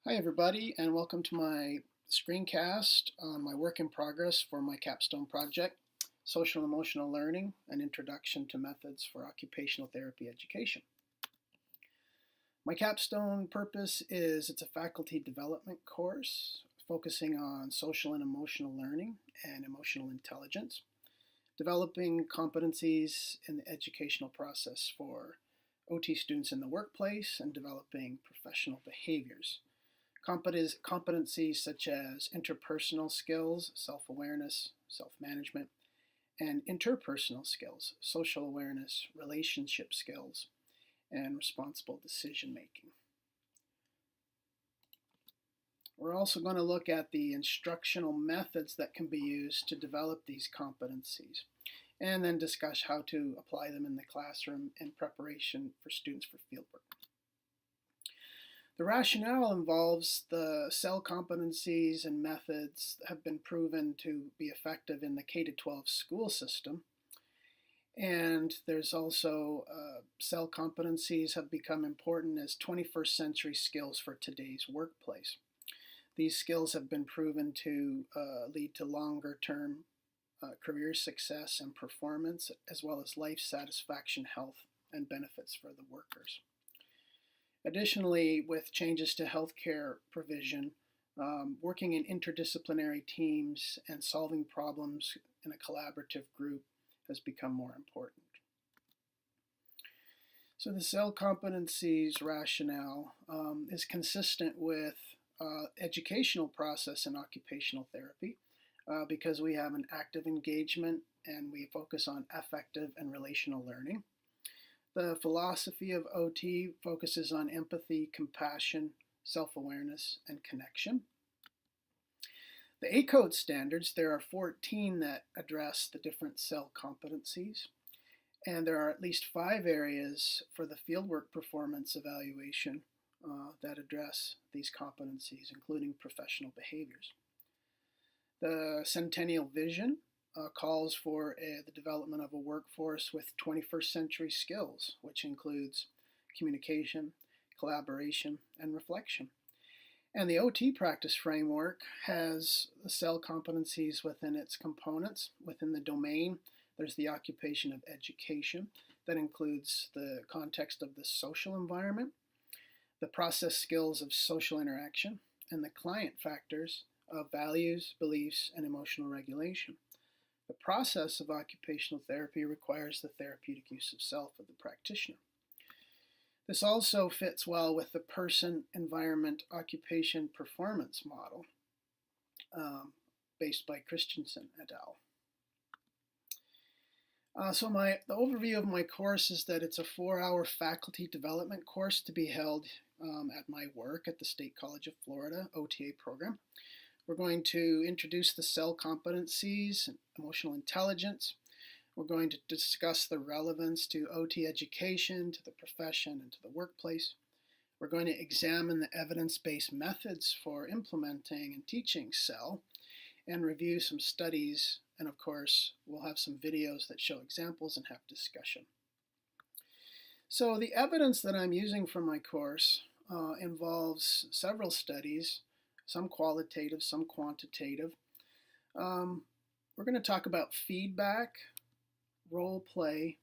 Hi everybody, and welcome to my screencast on my work in progress for my Capstone project, Social and Emotional Learning, an Introduction to Methods for Occupational Therapy Education. My capstone purpose is it's a faculty development course focusing on social and emotional learning and emotional intelligence, developing competencies in the educational process for OT students in the workplace, and developing professional behaviors. Competencies such as interpersonal skills, self-awareness, self-management, and interpersonal skills, social awareness, relationship skills, and responsible decision making. We're also going to look at the instructional methods that can be used to develop these competencies, and then discuss how to apply them in the classroom in preparation for students for fieldwork. The rationale involves the cell competencies and methods that have been proven to be effective in the K-12 school system. And there's also cell competencies have become important as 21st century skills for today's workplace. These skills have been proven to lead to longer term career success and performance, as well as life satisfaction, health, and benefits for the workers. Additionally, with changes to healthcare provision, working in interdisciplinary teams and solving problems in a collaborative group has become more important. So the cell competencies rationale is consistent with educational process in occupational therapy because we have an active engagement and we focus on affective and relational learning. The philosophy of OT focuses on empathy, compassion, self-awareness, and connection. The ACODE standards, there are 14 that address the different cell competencies, and there are at least 5 areas for the fieldwork performance evaluation that address these competencies, including professional behaviors. The Centennial Vision calls for the development of a workforce with 21st century skills, which includes communication, collaboration, and reflection. And the OT practice framework has the cell competencies within its components. Within the domain, there's the occupation of education that includes the context of the social environment, the process skills of social interaction, and the client factors of values, beliefs, and emotional regulation. The process of occupational therapy requires the therapeutic use of self of the practitioner. This also fits well with the person, environment, occupation, performance model based by Christensen et al. The overview of my course is that it's a 4-hour faculty development course to be held at my work at the State College of Florida OTA program. We're going to introduce the cell competencies, emotional intelligence. We're going to discuss the relevance to OT education, to the profession, and to the workplace. We're going to examine the evidence-based methods for implementing and teaching cell, and review some studies, and of course, we'll have some videos that show examples and have discussion. So the evidence that I'm using for my course involves several studies, some qualitative, some quantitative. We're going to talk about feedback, role play,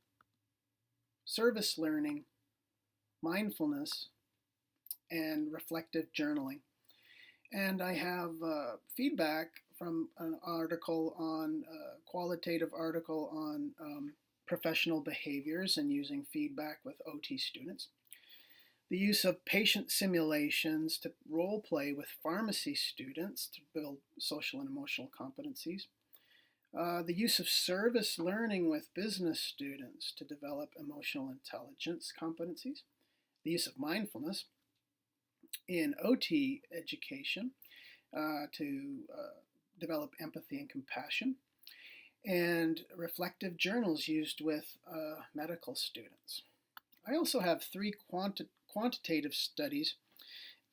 service learning, mindfulness, and reflective journaling. And I have feedback from an article on, qualitative article on professional behaviors and using feedback with OT students. The use of patient simulations to role play with pharmacy students to build social and emotional competencies. The use of service learning with business students to develop emotional intelligence competencies. The use of mindfulness in OT education to develop empathy and compassion. And reflective journals used with medical students. I also have 3 quantitative studies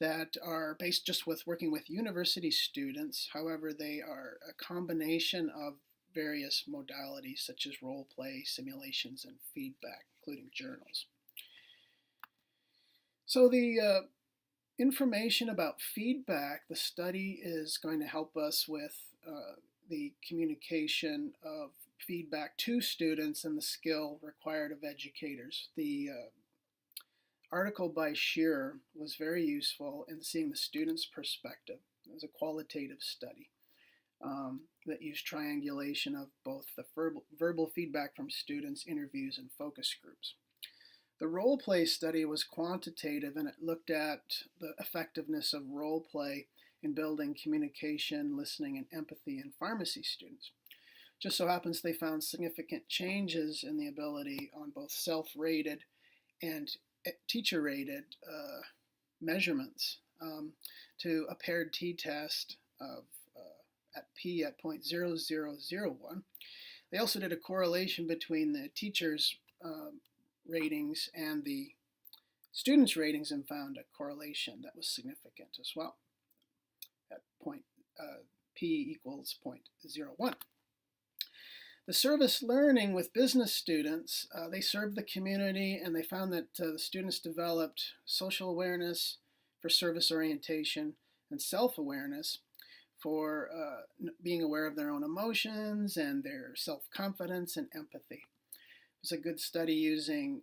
that are based just with working with university students. However, they are a combination of various modalities such as role play, simulations, and feedback, including journals. So the information about feedback, the study is going to help us with the communication of feedback to students and the skill required of educators. The article by Shearer was very useful in seeing the student's perspective. It was a qualitative study that used triangulation of both the verbal feedback from students, interviews, and focus groups. The role play study was quantitative, and it looked at the effectiveness of role play in building communication, listening, and empathy in pharmacy students. Just so happens they found significant changes in the ability on both self-rated and teacher-rated measurements to a paired t-test of at p at 0.0001. They also did a correlation between the teachers' ratings and the students' ratings and found a correlation that was significant as well at p equals 0.01. The service learning with business students, they served the community, and they found that the students developed social awareness for service orientation and self-awareness for being aware of their own emotions and their self-confidence and empathy. It was a good study using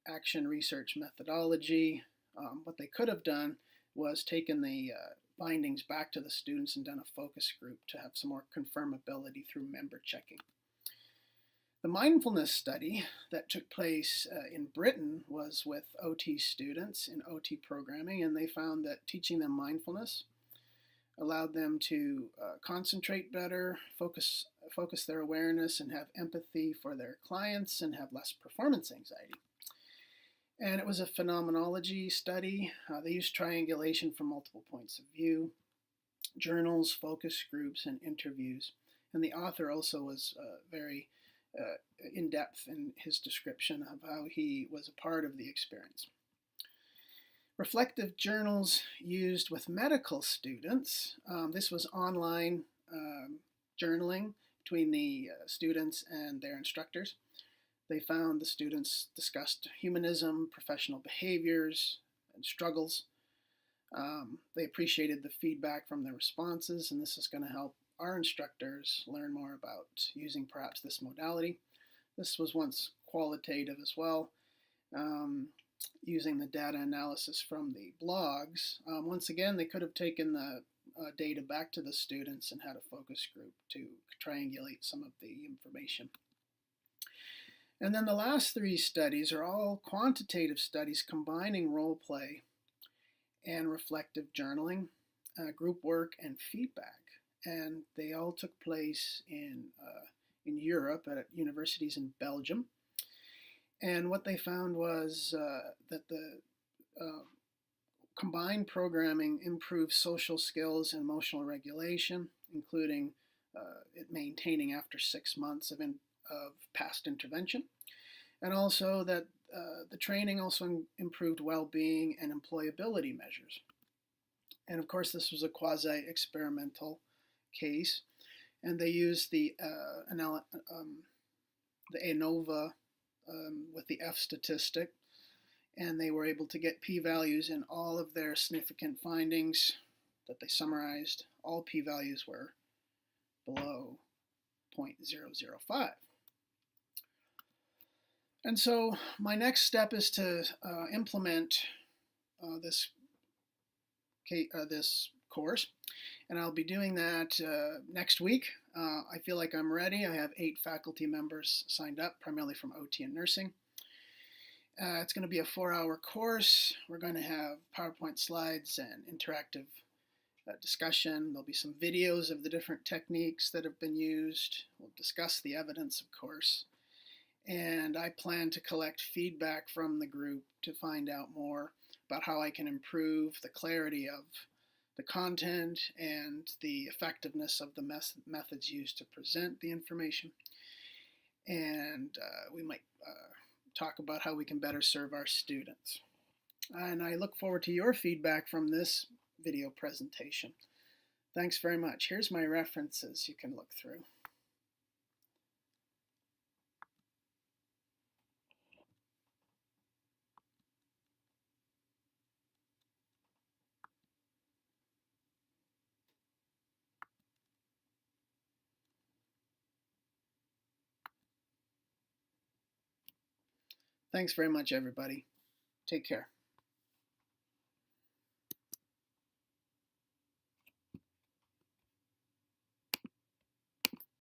action research methodology. What they could have done was taken the findings back to the students and done a focus group to have some more confirmability through member checking. The mindfulness study that took place in Britain was with OT students in OT programming, and they found that teaching them mindfulness allowed them to concentrate better, focus their awareness, and have empathy for their clients and have less performance anxiety. And it was a phenomenology study. They used triangulation from multiple points of view, journals, focus groups, and interviews. And the author also was very in-depth in his description of how he was a part of the experience. Reflective journals used with medical students. This was online journaling between the students and their instructors. They found the students discussed humanism, professional behaviors, and struggles. They appreciated the feedback from their responses, and this is going to help our instructors learn more about using perhaps this modality. This was once qualitative as well, using the data analysis from the blogs. Once again, they could have taken the data back to the students and had a focus group to triangulate some of the information. And then the last three studies are all quantitative studies combining role play and reflective journaling, group work, and feedback. And they all took place in Europe at universities in Belgium. And what they found was that the combined programming improved social skills and emotional regulation, including it maintaining after 6 months of past intervention, and also that the training also improved well-being and employability measures. And of course, this was a quasi-experimental case, and they used the ANOVA with the F statistic, and they were able to get p-values in all of their significant findings that they summarized. All p-values were below 0.005. And so my next step is to implement this course, and I'll be doing that next week. I feel like I'm ready. I have 8 faculty members signed up, primarily from OT and nursing. It's going to be a 4-hour course. We're going to have PowerPoint slides and interactive discussion. There'll be some videos of the different techniques that have been used. We'll discuss the evidence, of course. And I plan to collect feedback from the group to find out more about how I can improve the clarity of the content and the effectiveness of the methods used to present the information. And we might talk about how we can better serve our students. And I look forward to your feedback from this video presentation. Thanks very much. Here's my references you can look through. Thanks very much, everybody. Take care.